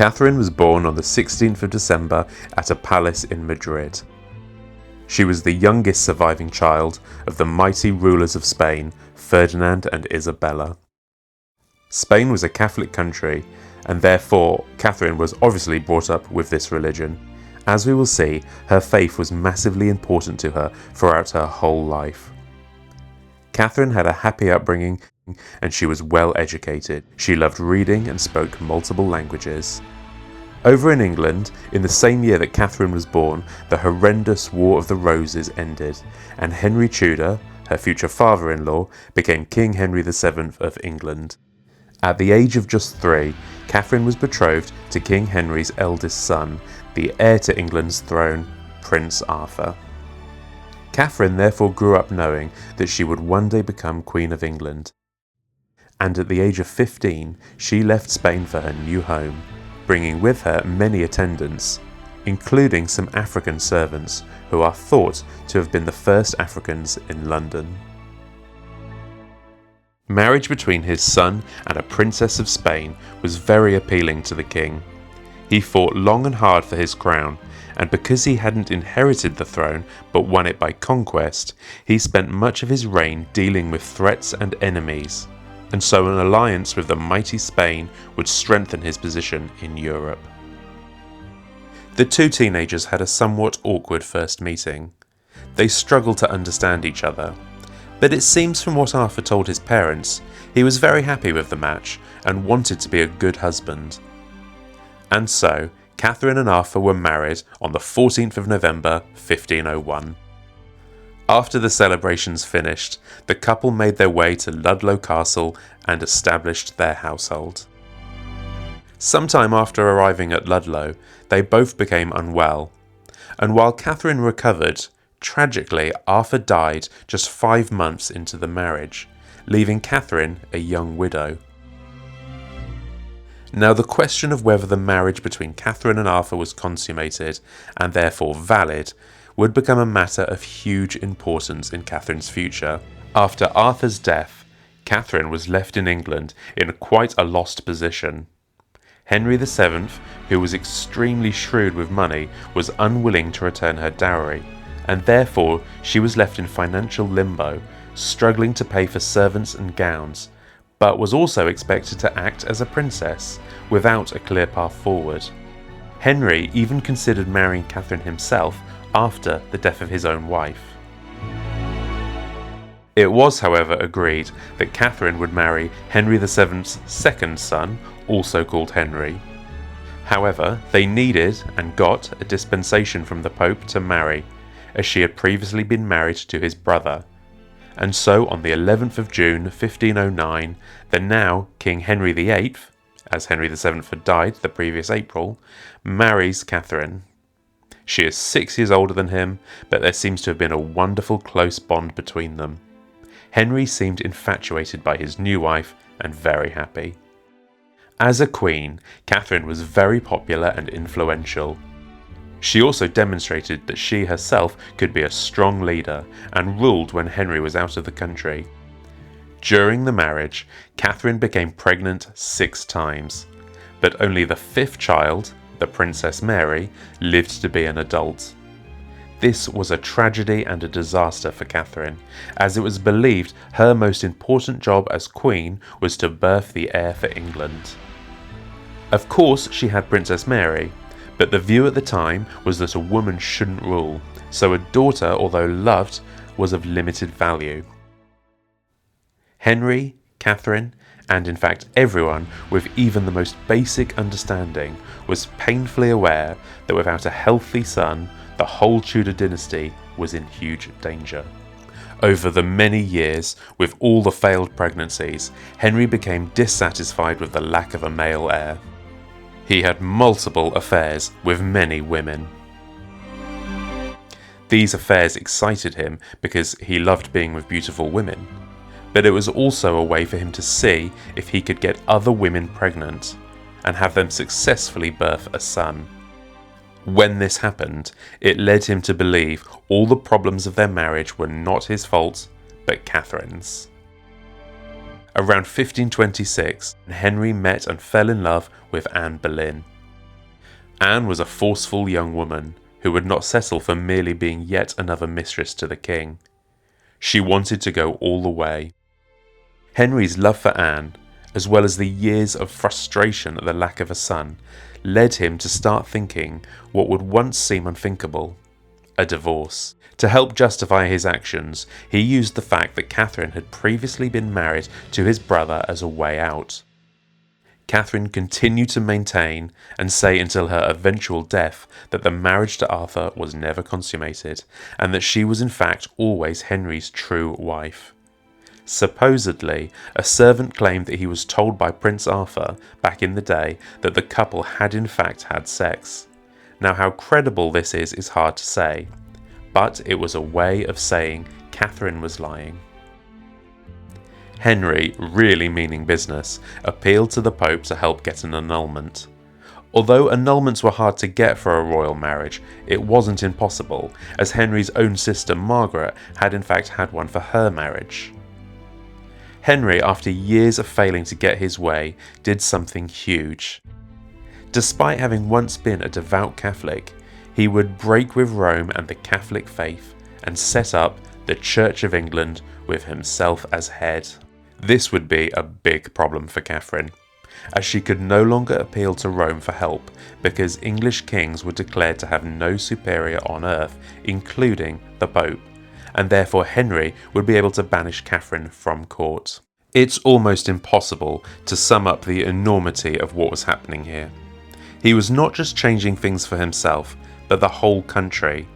Catherine was born on the 16th of December at a palace in Madrid. She was the youngest surviving child of the mighty rulers of Spain, Ferdinand and Isabella. Spain was a Catholic country, and therefore Catherine was obviously brought up with this religion. As we will see, her faith was massively important to her throughout her whole life. Catherine had a happy upbringing and she was well educated. She loved reading and spoke multiple languages. Over in England, in the same year that Catherine was born, the horrendous War of the Roses ended, and Henry Tudor, her future father-in-law, became King Henry VII of England. At the age of just 3, Catherine was betrothed to King Henry's eldest son, the heir to England's throne, Prince Arthur. Catherine therefore grew up knowing that she would one day become Queen of England. And at the age of 15, she left Spain for her new home, bringing with her many attendants, including some African servants who are thought to have been the first Africans in London. Marriage between his son and a princess of Spain was very appealing to the king. He fought long and hard for his crown, and because he hadn't inherited the throne but won it by conquest, he spent much of his reign dealing with threats and enemies, and so an alliance with the mighty Spain would strengthen his position in Europe. The two teenagers had a somewhat awkward first meeting. They struggled to understand each other, but it seems from what Arthur told his parents, he was very happy with the match and wanted to be a good husband. And so, Catherine and Arthur were married on the 14th of November 1501. After the celebrations finished, the couple made their way to Ludlow Castle and established their household. Sometime after arriving at Ludlow, they both became unwell, and while Catherine recovered, tragically Arthur died just 5 months into the marriage, leaving Catherine a young widow. Now the question of whether the marriage between Catherine and Arthur was consummated, and therefore valid, would become a matter of huge importance in Catherine's future. After Arthur's death, Catherine was left in England in quite a lost position. Henry VII, who was extremely shrewd with money, was unwilling to return her dowry, and therefore she was left in financial limbo, struggling to pay for servants and gowns, but was also expected to act as a princess, without a clear path forward. Henry even considered marrying Catherine himself after the death of his own wife. It was, however, agreed that Catherine would marry Henry VII's second son, also called Henry. However, they needed and got a dispensation from the Pope to marry, as she had previously been married to his brother. And so on the 11th of June 1509, the now King Henry VIII, as Henry VII had died the previous April, marries Catherine. She is 6 years older than him, but there seems to have been a wonderful close bond between them. Henry seemed infatuated by his new wife and very happy. As a queen, Catherine was very popular and influential. She also demonstrated that she herself could be a strong leader and ruled when Henry was out of the country. During the marriage, Catherine became pregnant 6 times, but only the 5th child, the Princess Mary, lived to be an adult. This was a tragedy and a disaster for Catherine, as it was believed her most important job as queen was to birth the heir for England. Of course, she had Princess Mary, but the view at the time was that a woman shouldn't rule, so a daughter, although loved, was of limited value. Henry, Catherine, and in fact everyone with even the most basic understanding was painfully aware that without a healthy son, the whole Tudor dynasty was in huge danger. Over the many years, with all the failed pregnancies, Henry became dissatisfied with the lack of a male heir. He had multiple affairs with many women. These affairs excited him because he loved being with beautiful women, but it was also a way for him to see if he could get other women pregnant and have them successfully birth a son. When this happened, it led him to believe all the problems of their marriage were not his fault, but Catherine's. Around 1526, Henry met and fell in love with Anne Boleyn. Anne was a forceful young woman who would not settle for merely being yet another mistress to the king. She wanted to go all the way. Henry's love for Anne, as well as the years of frustration at the lack of a son, led him to start thinking what would once seem unthinkable: a divorce. To help justify his actions, he used the fact that Catherine had previously been married to his brother as a way out. Catherine continued to maintain and say until her eventual death that the marriage to Arthur was never consummated, and that she was in fact always Henry's true wife. Supposedly, a servant claimed that he was told by Prince Arthur back in the day that the couple had in fact had sex. Now, how credible this is hard to say, but it was a way of saying Catherine was lying. Henry, really meaning business, appealed to the Pope to help get an annulment. Although annulments were hard to get for a royal marriage, it wasn't impossible, as Henry's own sister Margaret had in fact had one for her marriage. Henry, after years of failing to get his way, did something huge. Despite having once been a devout Catholic, he would break with Rome and the Catholic faith and set up the Church of England with himself as head. This would be a big problem for Catherine, as she could no longer appeal to Rome for help because English kings were declared to have no superior on earth, including the Pope, and therefore Henry would be able to banish Catherine from court. It's almost impossible to sum up the enormity of what was happening here. He was not just changing things for himself, but the whole country,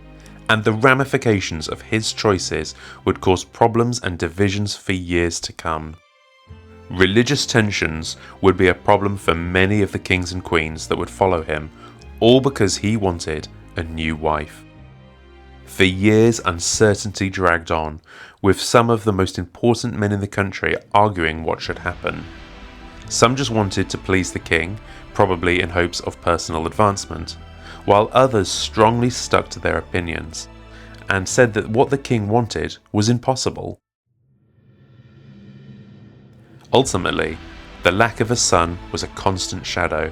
and the ramifications of his choices would cause problems and divisions for years to come. Religious tensions would be a problem for many of the kings and queens that would follow him, all because he wanted a new wife. For years, uncertainty dragged on, with some of the most important men in the country arguing what should happen. Some just wanted to please the king, probably in hopes of personal advancement, while others strongly stuck to their opinions and said that what the king wanted was impossible. Ultimately, the lack of a son was a constant shadow,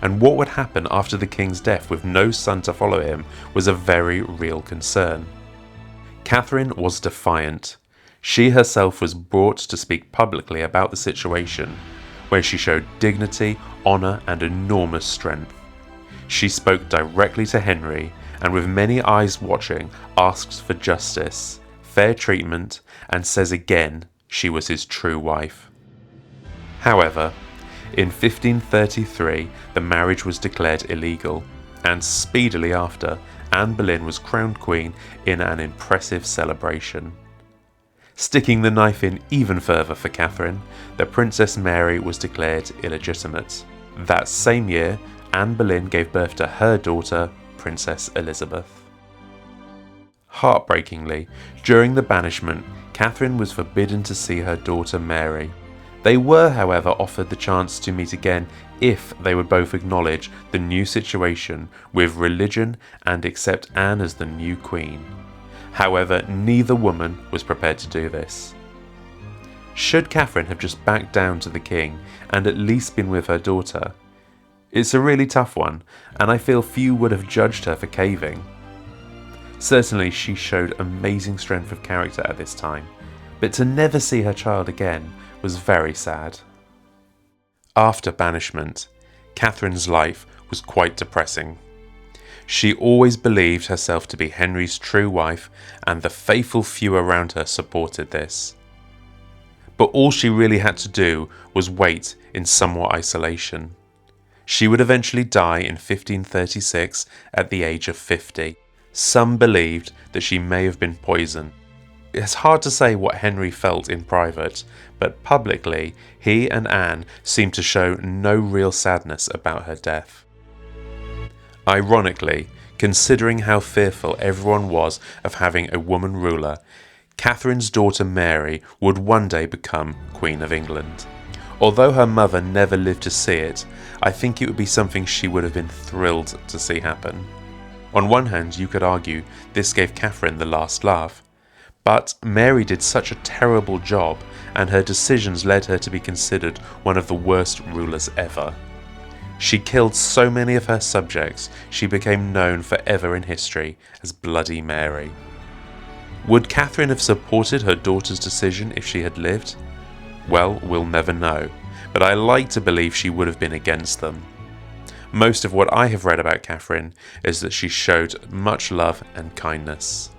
and what would happen after the king's death with no son to follow him was a very real concern. Catherine was defiant. She herself was brought to speak publicly about the situation, where she showed dignity, honour and enormous strength. She spoke directly to Henry, and with many eyes watching, asked for justice, fair treatment, and says again she was his true wife. However, in 1533 the marriage was declared illegal, and speedily after, Anne Boleyn was crowned queen in an impressive celebration. Sticking the knife in even further for Catherine, the Princess Mary was declared illegitimate. That same year, Anne Boleyn gave birth to her daughter, Princess Elizabeth. Heartbreakingly, during the banishment, Catherine was forbidden to see her daughter Mary. They were, however, offered the chance to meet again if they would both acknowledge the new situation with religion and accept Anne as the new queen. However, neither woman was prepared to do this. Should Catherine have just backed down to the king and at least been with her daughter? It's a really tough one, and I feel few would have judged her for caving. Certainly she showed amazing strength of character at this time, but to never see her child again was very sad. After banishment, Catherine's life was quite depressing. She always believed herself to be Henry's true wife, and the faithful few around her supported this. But all she really had to do was wait in somewhat isolation. She would eventually die in 1536 at the age of 50. Some believed that she may have been poisoned. It's hard to say what Henry felt in private, but publicly he and Anne seemed to show no real sadness about her death. Ironically, considering how fearful everyone was of having a woman ruler, Catherine's daughter Mary would one day become Queen of England. Although her mother never lived to see it, I think it would be something she would have been thrilled to see happen. On one hand, you could argue this gave Catherine the last laugh, but Mary did such a terrible job, and her decisions led her to be considered one of the worst rulers ever. She killed so many of her subjects, she became known forever in history as Bloody Mary. Would Catherine have supported her daughter's decision if she had lived? Well, we'll never know, but I like to believe she would have been against them. Most of what I have read about Catherine is that she showed much love and kindness.